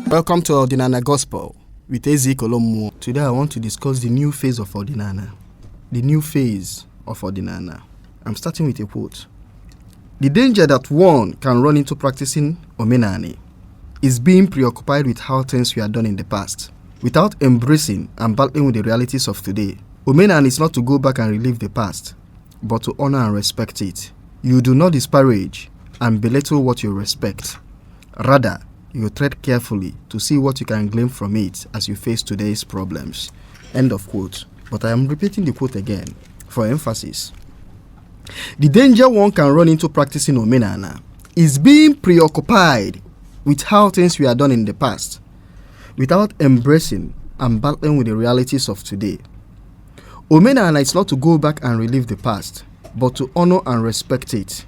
Welcome to Odinana Gospel with Ezekiel. Today I want to discuss the new phase of Odinana. The new phase of Odinana. I'm starting with a quote. The danger that one can run into practicing Odinani is being preoccupied with how things were done in the past, without embracing and battling with the realities of today. Odinani is not to go back and relive the past, but to honor and respect it. You do not disparage and belittle what you respect. Rather, you tread carefully to see what you can glean from it as you face today's problems. End of quote. But I am repeating the quote again for emphasis. The danger one can run into practicing Odinana is being preoccupied with how things were done in the past, without embracing and battling with the realities of today. Odinana is not to go back and relive the past, but to honor and respect it.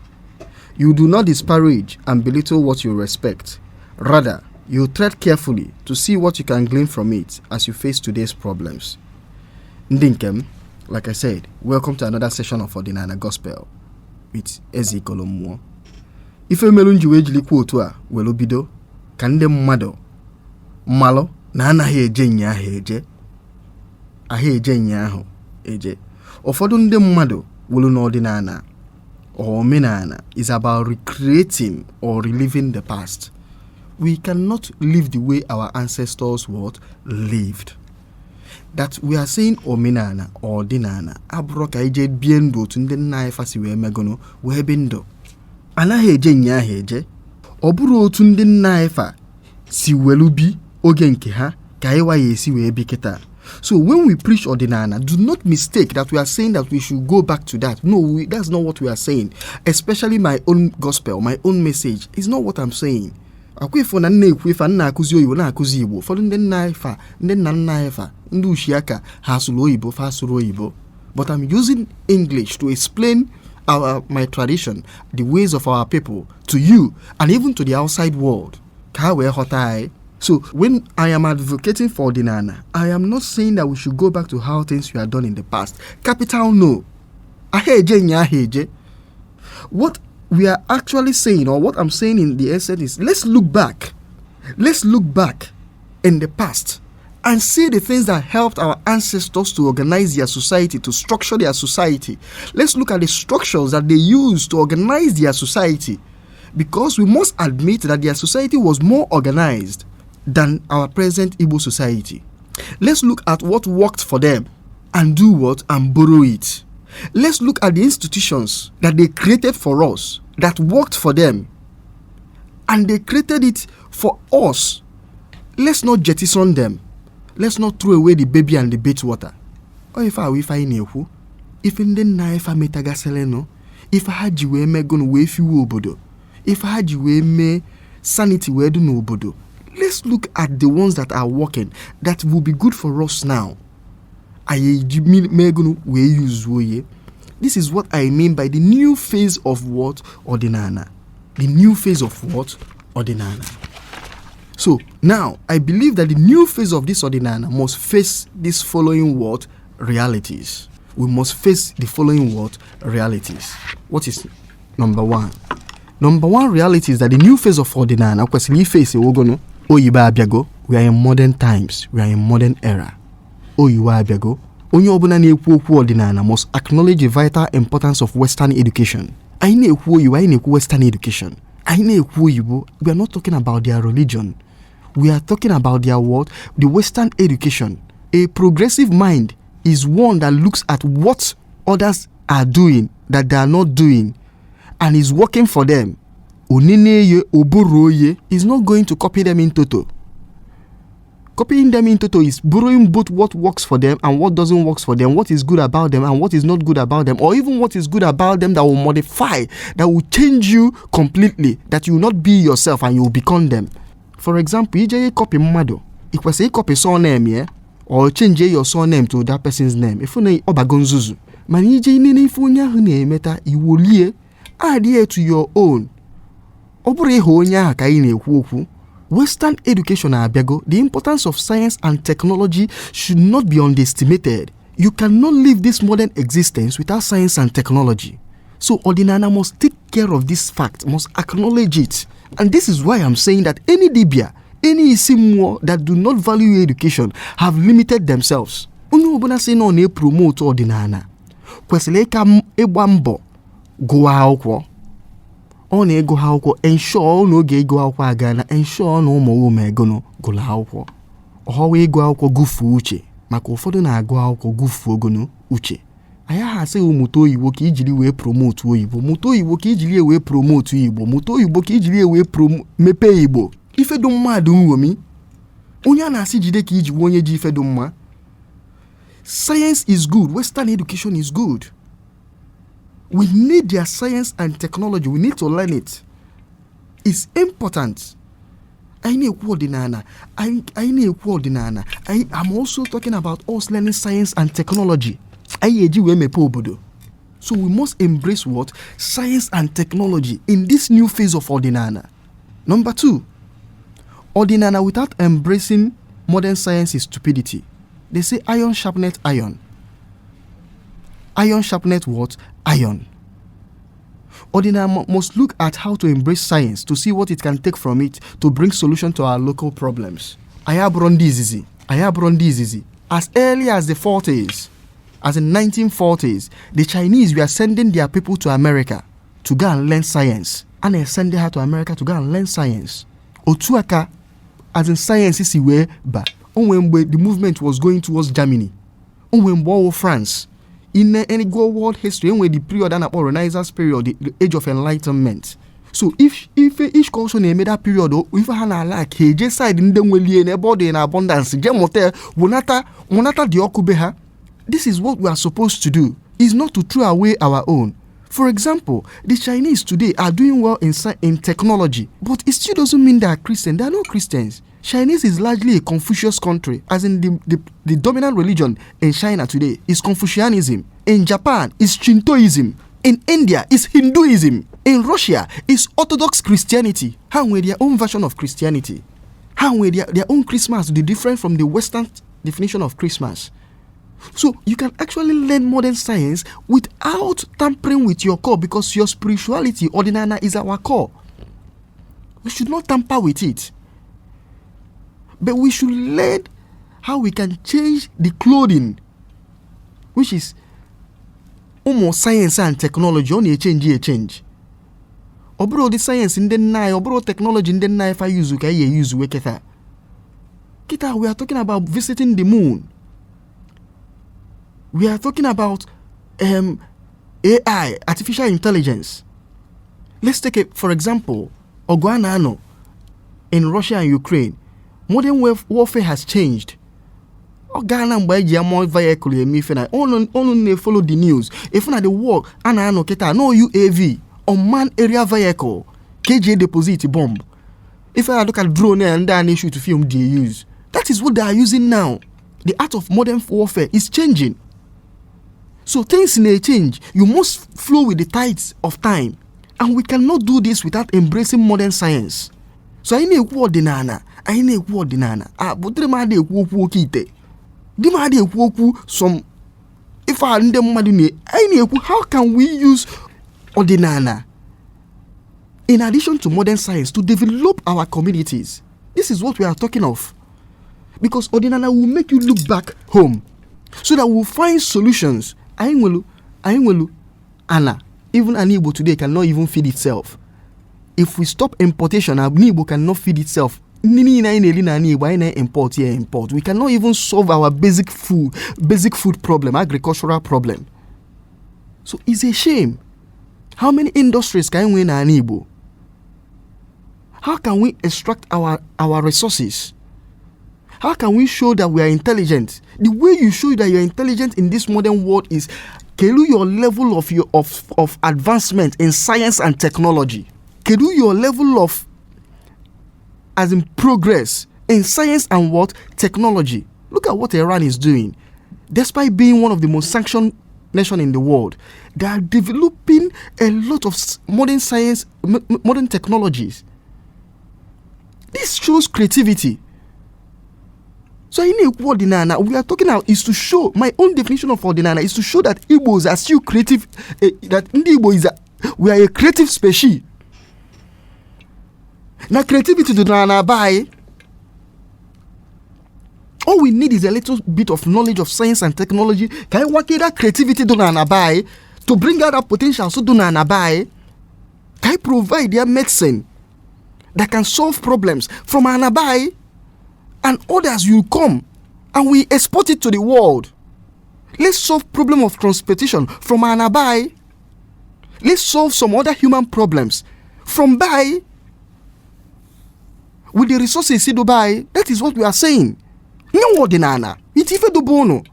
You do not disparage and belittle what you respect. Rather, you tread carefully to see what you can glean from it as you face today's problems. Ndinkem, like I said, welcome to another session of Odinana Gospel with Ezekiel. Ife melunji wejili quote a welobido ka ndị mmadụ mmalụ na anaghị eje nya ahụ eje. Ụfọdụ ndị mmadụ welu n'Odinana or Odinana is about recreating or reliving the past. We cannot live the way our ancestors lived. That we are saying Odinana or Odinana abroka eje biendo tu ndị nna ifa si wee megono wee bindo. Anaghị eje nya eje. Ọ bụrụ otu ndị nna ifa si welu bi oge nke ha ka iwa ya esi wee bi kịta. So when we preach Odinana, do not mistake that we are saying that we should go back to that. No, that's not what we are saying. Especially my own gospel, my own message is not what I'm saying. Akwefo na nne ekwefa nna akuzi oyibo na akuzi Igbo. Fọdụ ndị nna ifa, ndị nna ifa, ndị ushiaka ha asụrụ oyibo, fa asụrụ oyibo. But I'm using English to explain my tradition, the ways of our people to you and even to the outside world. Ka wee ghọta. So when I am advocating for Odinana, I am not saying that we should go back to how things were done in the past. Capital no. What we are actually saying, or what I'm saying in the essence is, let's look back. Let's look back in the past and see the things that helped our ancestors to organize their society, to structure their society. Let's look at the structures that they used to organize their society, because we must admit that their society was more organized than our present Igbo society. Let's look at what worked for them and do what and borrow it. Let's look at the institutions that they created for us that worked for them and they created it for us. Let's not jettison them. Let's not throw away the baby and the bathwater. Or if I nehu, if in the knife I metagaseleno, if I had you we me gon we fi obodo, if I had you we me sanity we do no obodo. Let's look at the ones that are working, that will be good for us now. This is what I mean by the new phase of what? Odinana. The new phase of what? Odinana. So now, I believe that the new phase of this Odinana must face this following what? Realities. We must face the following what? Realities. What is number one? Number one reality is that the new phase of Odinana, we are in modern times. We are in modern era. Onye ọbụla na-ekwu okwu Odinana must acknowledge the vital importance of Western education. Anyị na-ekwu Western education. Anyị na-ekwu Oyibo. We are not talking about their religion. We are talking about their what? The Western education. A progressive mind is one that looks at what others are doing that they are not doing and is working for them. Onineye oboroye is not going to copy them in toto. Copying them in toto is borrowing both what works for them and what doesn't work for them, what is good about them and what is not good about them, or even what is good about them that will modify, that will change you completely, that you will not be yourself and you will become them. For example, you copy Mado. If we say copy surname, yeah, or change your surname to that person's name. If you know Obagonzuzu, man, you if you know you will add here to your own. Western education, the importance of science and technology should not be underestimated. You cannot live this modern existence without science and technology. So Odinana must take care of this fact, must acknowledge it. And this is why I'm saying that any Dibia, any Isimuo that do not value education have limited themselves. Unu obuna say no ne promote Odinana. Kwesile ka egbambo go akwụkwọ. Ọ na-ego ha akwụkwọ, ensure na oge ego akwụkwọ aga na ensure na ụmụ ụmụ ego no go akwụkwọ. Ọhọwa ego akwụkwọ gufu uche maka ụfọdụ na-agụ akwụkwọ gufu ogono uche. Aya ha sị ụmụta oyibo ka ijiri wee promote oyibo, mụta oyibo ka ijiri wee promote Igbo, mụta oyibo ka ijiri wee mepe Igbo. Ifedo mmadụ nwomi. Onye a na-asị jide ka iji onye ji ifedo mma. Science is good, Western education is good. We need their science and technology. We need to learn it. It's important. I'm also talking about us learning science and technology. So we must embrace what? Science and technology in this new phase of Odinana. Number 2, Odinana without embracing modern science is stupidity. They say iron sharpeneth iron. Iron sharpeneth what? Iron. Odinana must look at how to embrace science to see what it can take from it to bring solution to our local problems. As early as the 40s, as in 1940s, the Chinese were sending their people to America to go and learn science. And they sending her to America to go and learn science. Otuaka, as in science is where, but when the movement was going towards Germany, when France, in any world history, when the period and Renaissance period, the age of enlightenment. So if each culture made that period, if I like he just side in them will in body in abundance, gemote wonata the okubeha. This is what we are supposed to do. Is not to throw away our own. For example, the Chinese today are doing well in technology, but it still doesn't mean they are Christian. They are not Christians. Chinese is largely a Confucius country, as in the dominant religion in China today is Confucianism. In Japan is Shintoism. In India is Hinduism. In Russia is Orthodox Christianity. How with their own version of Christianity. How with their own Christmas be different from the Western definition of Christmas. So you can actually learn modern science without tampering with your core, because your spirituality, Odinana, is our core. We should not tamper with it. But we should learn how we can change the clothing, which is almost science and technology. Only a change. Obro the science in the night, obro technology in the night. If I use kita. We are talking about visiting the moon. We are talking about AI, artificial intelligence. Let's take it for example, Odinana in Russia and Ukraine. Modern warfare has changed. Ghana mgbe more vehicle emifena. Only follow the news. If not the war, no UAV, unmanned area vehicle, KJ deposit bomb. If I look at drone and an issue to film they use. That is what they are using now. The art of modern warfare is changing. So things may change. You must flow with the tides of time. And we cannot do this without embracing modern science. So I need Odinana. But the man de woku kite. The man de woku some. If I need them madine, how can we use Odinana in addition to modern science to develop our communities? This is what we are talking of. Because Odinana will make you look back home, so that we'll find solutions. Ainwelu, Anna. Even an Igbo today cannot even feed itself. If we stop importation, an Igbo cannot feed itself. We cannot even solve our basic food problem, agricultural problem. So it's a shame. How many industries can we in an Igbo? How can we extract our resources? How can we show that we are intelligent? The way you show that you're intelligent in this modern world is your level of advancement in science and technology. Your level of as in progress in science and what? Technology. Look at what Iran is doing. Despite being one of the most sanctioned nations in the world, they are developing a lot of modern science, modern technologies. This shows creativity. So in Odinana, we are talking now is to show, my own definition of Odinana is to show that Igbos are still creative, that Igbo we are a creative species. Now creativity do not buy. All we need is a little bit of knowledge of science and technology. Can you work that creativity do not buy to bring out that potential so do not buy? Can you provide their medicine that can solve problems from Anabai? And others will come and we export it to the world. Let's solve problem of transportation from Anabai. Let's solve some other human problems from Bai. With the resources in Dubai, that is what we are saying. No Odinana. It's even the bono.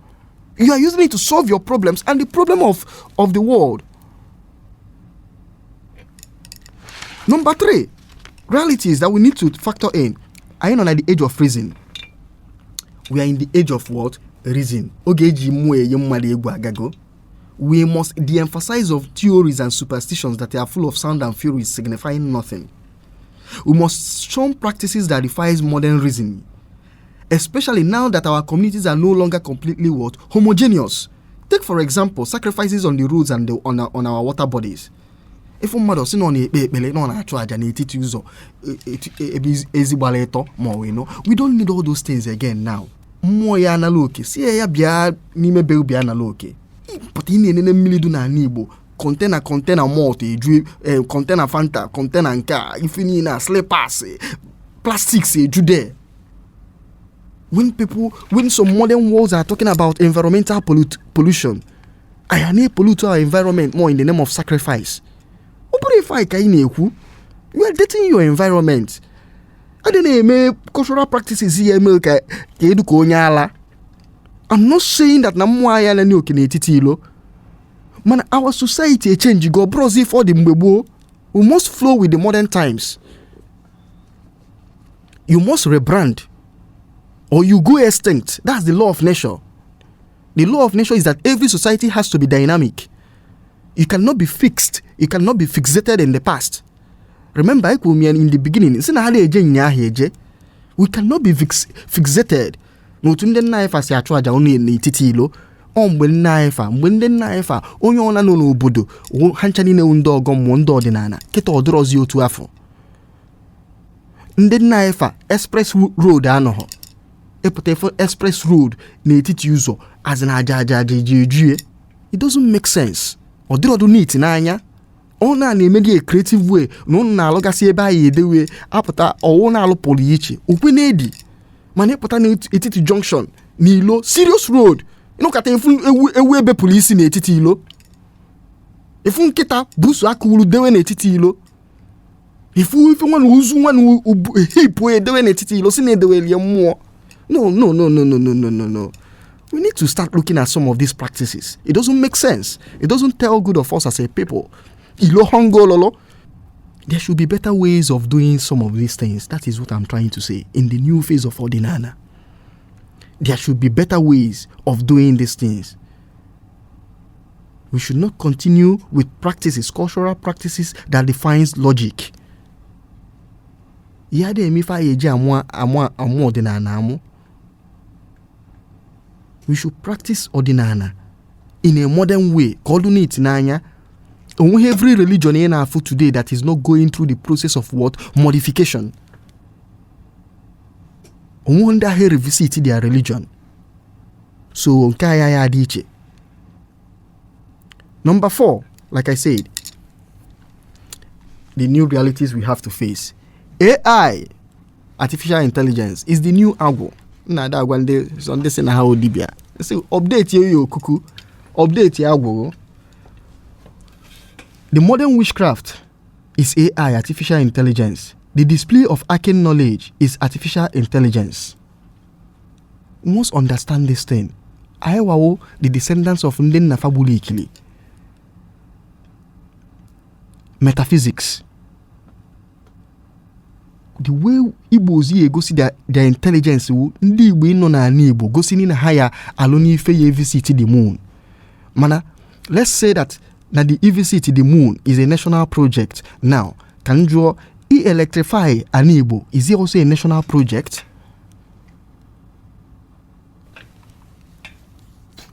You are using it to solve your problems and the problem of the world. Number 3, reality is that we need to factor in. I am at the age of reason. We are in the age of what? Reason. We must de-emphasize of theories and superstitions that are full of sound and fury signifying nothing. We must shun practices that defies modern reason, especially now that our communities are no longer completely what? Homogeneous. Take for example sacrifices on the roads and on our water bodies. If we don't need all those things again now. But in container malt, container Fanta, container car, if you need slippers, plastics, there. When some modern worlds are talking about environmental pollution, I need pollute our environment more in the name of sacrifice. You are dating your environment. I don't know cultural practices here. I'm not saying that man, our society change go brozi for the mbebo. We must flow with the modern times. You must rebrand or you go extinct. That's the law of nature. The law of nature is that every society has to be dynamic. You cannot be fixed. You cannot be fixated in the past. Remember, in the beginning, we cannot be fixated. Mgbe naifa onye ona no n'obodo hanchani na ndo ogom mo ndo Odinana kita odrozi otu afọ ndị naifa express road anoho eputefo express road na etiti uzo azina aja it doesn't make sense. Odirodo neat n'anya ona na emegi a creative way no na alogasi ebe ayi edewe apụta owo na alụpụrụ iche okwe na edi mana epụta na etiti junction n'ilo serious road. You know, kata ewu ebe police na etiti ilo. Ifu nkita busu akulu dewe na etiti ilo. Ifu wan uzu wan hipo dewe na etiti ilo sine dewe liye mo. No. We need to start looking at some of these practices. It doesn't make sense. It doesn't tell good of us as a people. Ilo hongo lolo. There should be better ways of doing some of these things. That is what I'm trying to say in the new phase of Odinana. There should be better ways of doing these things. We should not continue with practices, cultural practices that defines logic. We should practice Odinana in a modern way. Every religion in our food today that is not going through the process of what? Modification. Wonder how revisit their religion. So number 4, like I said, the new realities we have to face. AI, artificial intelligence, is the new Igbo. Nada one day Sunday say na how dibia. Say update yo kuku, update Igbo. The modern witchcraft is AI, artificial intelligence. The display of arcane knowledge is artificial intelligence. We must understand this thing. Ayawawo, the descendants of Nden Nafabuli Ikili. Metaphysics. The way Igbo go see their intelligence, ndi Igbo ino na Igbo go see na higher aloni fe ye visit the moon. Mana, let's say that the visit the moon is a national project. Now, can you draw electrify an Igbo? Is it also a national project?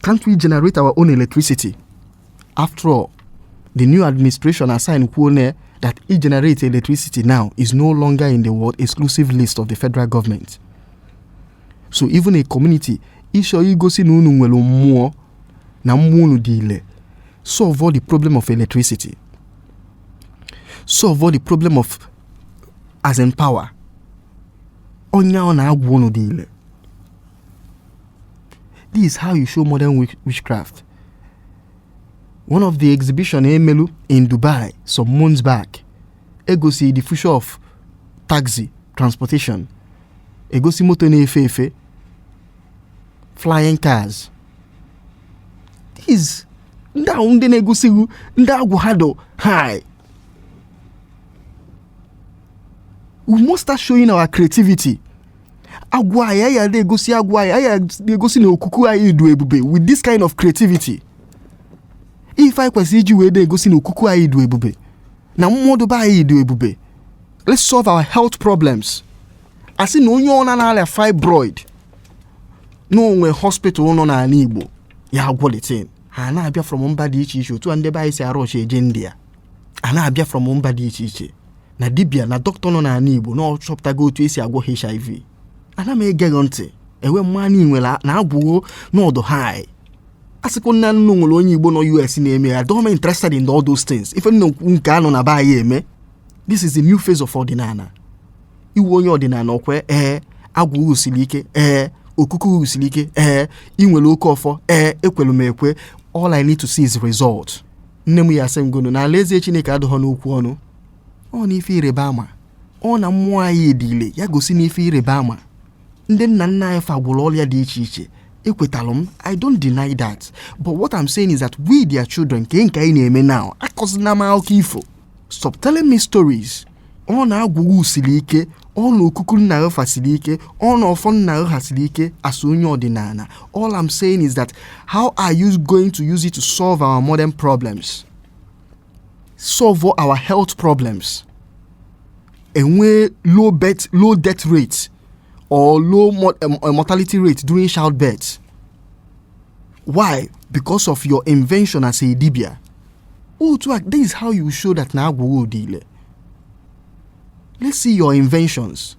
Can't we generate our own electricity? After all, the new administration assigned Kwone that it generates electricity now is no longer in the world exclusive list of the federal government. So even a community, isho igosi nunu nwelo mmụọ na mmụọ dile, solve all the problem of electricity, solve all the problem of as in power. Onya ona agwo dile. This is how you show modern witchcraft. One of the exhibition Emelu in Dubai some months back, ego see the future of taxi transportation. Ego si moto na-efe, flying cars. This nda nego sigu nda agwo hado high. We must start showing our creativity. Agwa ya de gosi agwa ya de gosi na okuku ayi du ebube with this kind of creativity. If I kwesi iji we de gosi na okuku ayi du ebube na mmodo ba ayi du ebube. Let's solve our health problems. Asi na onye ona na ala fibroid no nwe hospital no na Igbo ya agwo the thing. Ha na abia from mba di iche otu ande ba isi arush eje India. Ana abia from mba di iche na dibia na doctor no na Igbo no chopta go to esi agwo HIV. Ana m ege ntị ewe mmani nwela na agwugo n'odo high. Asiko nna nnu nwere onye Igbo no US na-eme. I don't interested in all those things. If no nke anọ na ba ya eme. This is the new phase of Odinana. Iwu onye Odinana okwe agwugo usili ike okuku usili ike inwele oke ofo ekwelu m ekwe. All I need to see is result. Nne m ya asem ngono na alaeze Chineke adọghọ n'okwu ọnụ. Ọ na ife ireba ama. Ọ na mmụọ anyị edile ya gosi na ife ireba ama. Ndị nna nna anyị fagwụrụ ọrịa dị iche iche. Ekwetalụ m, I don't deny that. But what I'm saying is that we, their children, nke anyị na-eme now, akọzina m akụkọ ifo. Stop telling me stories. Ọ na-agwụgwụ usiri ike, ọ na okuku nna ya fasiri ike, ọ na ọfọ nna ya hasiri ike as onye ọdịnala. All I'm saying is that how are you going to use it to solve our modern problems? Solve our health problems. Enwe low death rate or low mortality rate during childbirth. Why? Because of your invention as a dibia. This is how you show that na agwo dile. Let's see your inventions.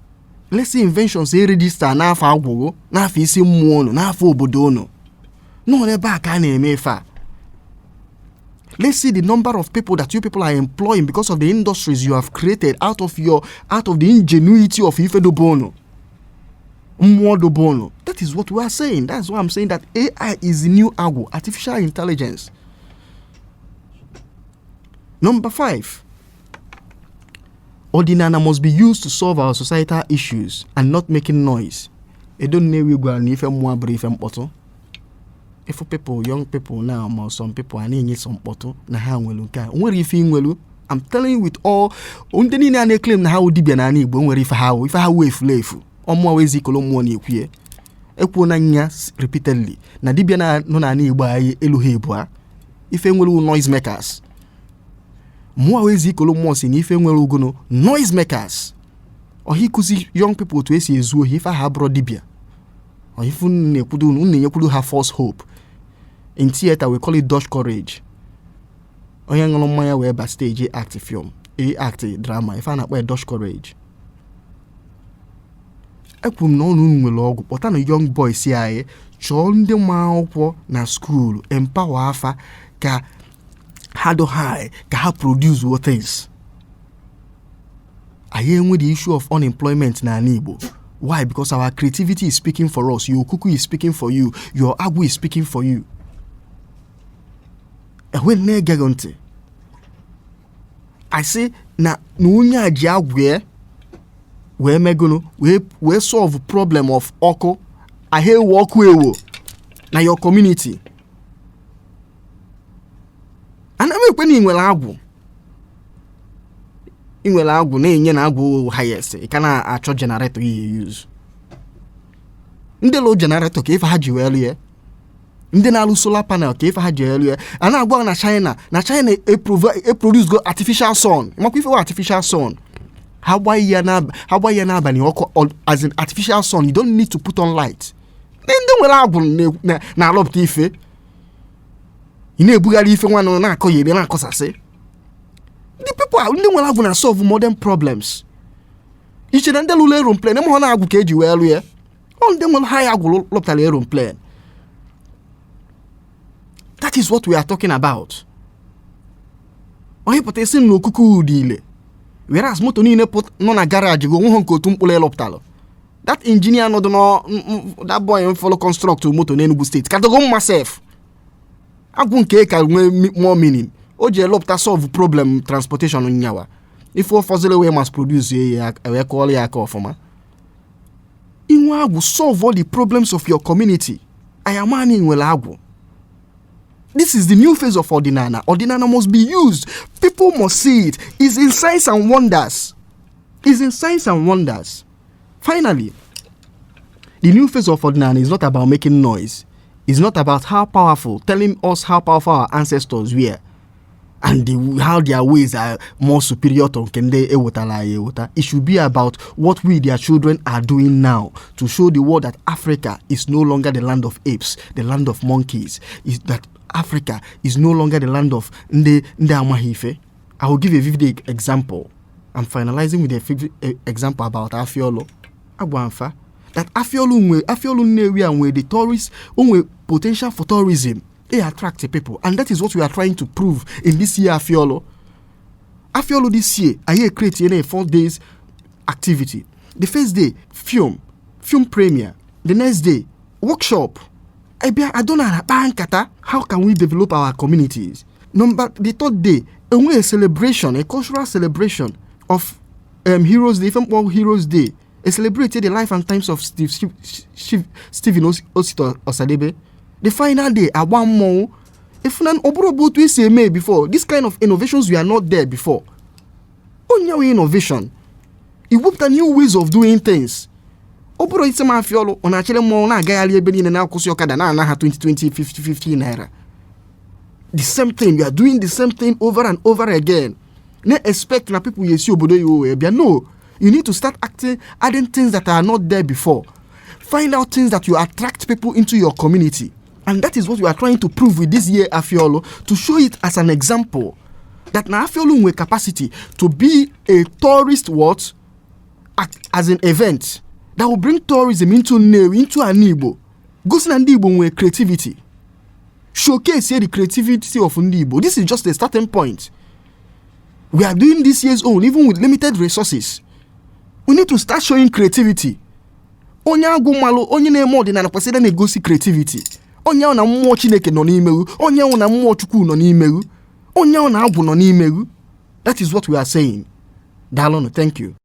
Let's see inventions register na afa agwo, na afa isi mmụọ no, na afa obodo no. No ebe aka na-eme fa. Let's see the number of people that you people are employing because of the industries you have created out of the ingenuity of Ifedobono. Mwodobono. That is what we are saying. That's why I'm saying that AI is the new agwo, artificial intelligence. Number 5. Odinana must be used to solve our societal issues and not making noise. I don't know if people, young people now, some people are need some bottle na ha nwelu nka. Nwere ife nwelu. I'm telling you with all unde ni na claim na ha dibia na Igbo nwere ife ha efu. Omo wezi kolomo na ekwie. Ekwo na nya repeatedly. Na dibia na no na Igbo ayi eluhe ebu a. Ife nwelu noise makers. Mo wezi kolomo si ni ife nwelu ugono noise makers. Ohi kuzi young people to esi ezu ohi ife ha bro dibia. Ohi ne kudu have false hope. In theater, we call it Dutch courage. Oyangolo Maya we backstage act film, act drama. If I not wear Dutch courage. Ekum no nwelo but a young boy CIA chonde ma na school empower afa ka hado high ka ha produce what things. I hear with the issue of unemployment na Igbo. Why? Because our creativity is speaking for us. Your kuku is speaking for you. Your agwu is speaking for you. I say na nunya agwe we megono we solve problem of oko. I hear walk we na your community. And I'm when inwele agwu na enye na agwu highest. I kana achọ generator you use. Ndị low generator ka ife ha ji welu ye. Ndị na-alụ solar panel ka ife ha ji welu ye. Ana agwa na China produce go artificial sun. Makwa ife artificial sun. How why ya na abani ọkụ as an artificial sun, you don't need to put on light. Ndị nwere agwu na alọpụta ife. ị na-ebugharị ife nwa na-akọ ya ebe na-akọsasị. The people are ndị nwere agwụ na solve modern problems. Iche na ndị lụrụ aeroplane eme ha na-agwụ ka eji wee lụ ya. Ọ ndị nwere ha ya agwụ lụpụtara aeroplane. That is what we are talking about. Onye pụta isi na okuku ụdị ile. Whereas moto niile nọ na garage go nwe nke otu mkpụrụ elọpụtalụ. That engineer nọ no that boy follow construct moto na Enugu State. Kadogo myself. Agwụ nke ka nwe more meaning. O je elọpụta solve problem transportation nyawa. If o fọzile we mass produce ya we call ya aka ọfụma. Inwe agwụ solve all the problems of your community. Ayamani nwere agwụ. This is the new phase of Odinana. Odinana must be used. People must see it. It's in signs and wonders. It's in signs and wonders. Finally, the new phase of Odinana is not about making noise. It's not about how powerful, telling us how powerful our ancestors were and how their ways are more superior to Kende Ewota. It should be about what we, their children, are doing now to show the world that Africa is no longer the land of apes, the land of monkeys. Is that Africa is no longer the land of Nde Amahife. I will give a vivid example. I'm finalizing with a vivid example about Afiolo. Agwanfa. That Afiolo Newe and where the tourists, potential for tourism, they attract the people. And that is what we are trying to prove in this year Afiolo. Afiolo this year, I created a 4 days activity. The first day, film premiere. The next day, workshop. I don't know how can we develop our communities. The third day, a celebration, a cultural celebration of Heroes Day, Heroes Day. A celebrated the life and times of Stephen Osito Osadebe. The final day, a one more. If none obrobo to say may before, this kind of innovations were not there before. Only innovation. It whooped a new ways of doing things. Obro itema Afiolo on actually more na gayali ebeni na kusi okada na 2020 50 naira. The same thing, we are doing the same thing over and over again. Ne expect na people yesi obodo yo ebia. No, you need to start adding things that are not there before. Find out things that you attract people into your community. And that is what we are trying to prove with this year Afiolo, to show it as an example that na Afiolo with capacity to be a tourist as an event that will bring tourism into an Igbo. Gosi na ndị Igbo with creativity. Showcase the creativity of ndị Igbo. This is just a starting point. We are doing this year's own, even with limited resources. We need to start showing creativity. Onye agụ malo, onye na-eme ọdịnala kwesịrị na-egosi creativity. Onye ahụ na mmụọ Chineke nọ n'ime gị, onye ahụ na mmụọ Chukwu nọ n'ime gị, onye ahụ na agwụ nọ n'ime gị. That is what we are saying. Dalonu, thank you.